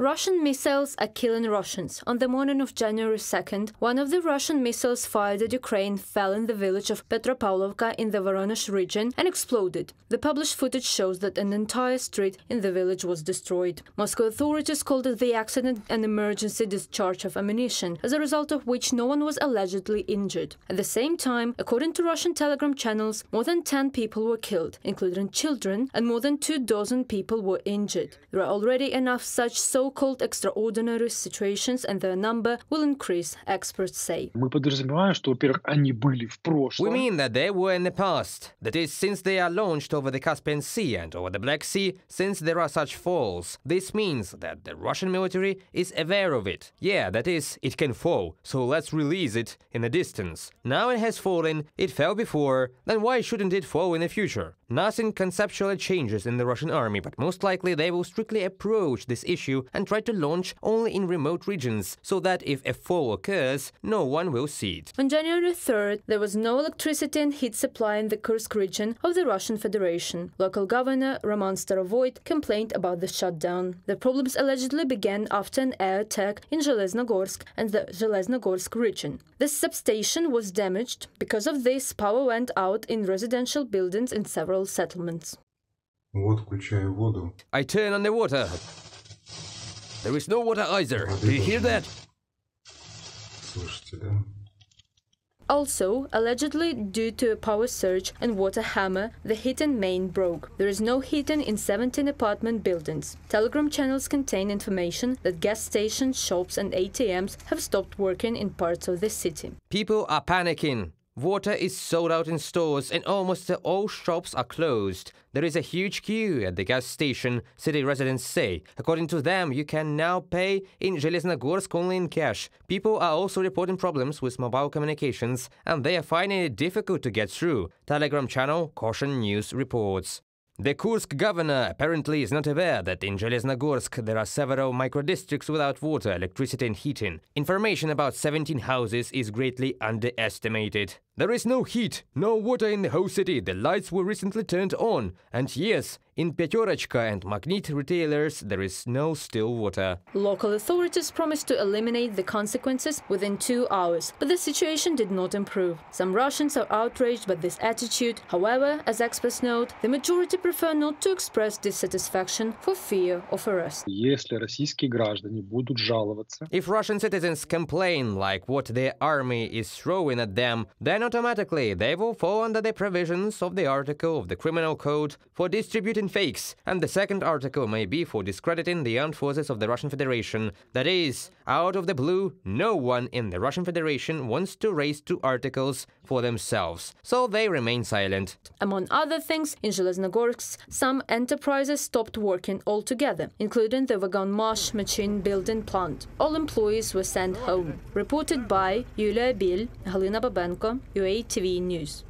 Russian missiles are killing Russians. On the morning of January 2nd, one of the Russian missiles fired at Ukraine fell in the village of Petropavlovka in the Voronezh region and exploded. The published footage shows that an entire street in the village was destroyed. Moscow authorities called the accident an emergency discharge of ammunition, as a result of which no one was allegedly injured. At the same time, according to Russian Telegram channels, more than 10 people were killed, including children, and more than 24 people were injured. There are already enough such so-called extraordinary situations, and their number will increase, experts say. We mean that they were in the past. That is, since they are launched over the Caspian Sea and over the Black Sea, since there are such falls. This means that the Russian military is aware of it. Yeah, that is, it can fall, so let's release it in the distance. Now it has fallen, it fell before, then why shouldn't it fall in the future? Nothing conceptually changes in the Russian army, but most likely they will strictly approach this issue and try to launch only in remote regions, so that if a fall occurs, no one will see it. On January 3rd, there was no electricity and heat supply in the Kursk region of the Russian Federation. Local governor Roman Starovoyt complained about the shutdown. The problems allegedly began after an air attack in Zheleznogorsk and the Zheleznogorsk region. This substation was damaged. Because of this, power went out in residential buildings in several settlements. I turn on the water. There is no water either. Do you hear that? Also, allegedly due to a power surge and water hammer, the heating main broke. There is no heating in 17 apartment buildings. Telegram channels contain information that gas stations, shops and ATMs have stopped working in parts of the city. People are panicking. Water is sold out in stores and almost all shops are closed. There is a huge queue at the gas station, city residents say. According to them, you can now pay in Zheleznogorsk only in cash. People are also reporting problems with mobile communications, and they are finding it difficult to get through. Telegram channel Caution News reports. The Kursk governor apparently is not aware that in Zheleznogorsk there are several microdistricts without water, electricity and heating. Information about 17 houses is greatly underestimated. There is no heat, no water in the whole city. The lights were recently turned on. And yes, in Peterechka and Magnit retailers there is no still water. Local authorities promised to eliminate the consequences within 2 hours, but the situation did not improve. Some Russians are outraged by this attitude. However, as experts note, the majority prefer not to express dissatisfaction for fear of arrest. If Russian citizens complain like what their army is throwing at them, then automatically they will fall under the provisions of the article of the Criminal Code for distributing fakes, and the second article may be for discrediting the armed forces of the Russian Federation. That is, out of the blue, no one in the Russian Federation wants to raise 2 articles for themselves, so they remain silent. Among other things, in Zheleznogorsk, some enterprises stopped working altogether, including the Vagon-Mash machine building plant. All employees were sent home. Reported by Yulia Bil, Halina Babenko, UATV News.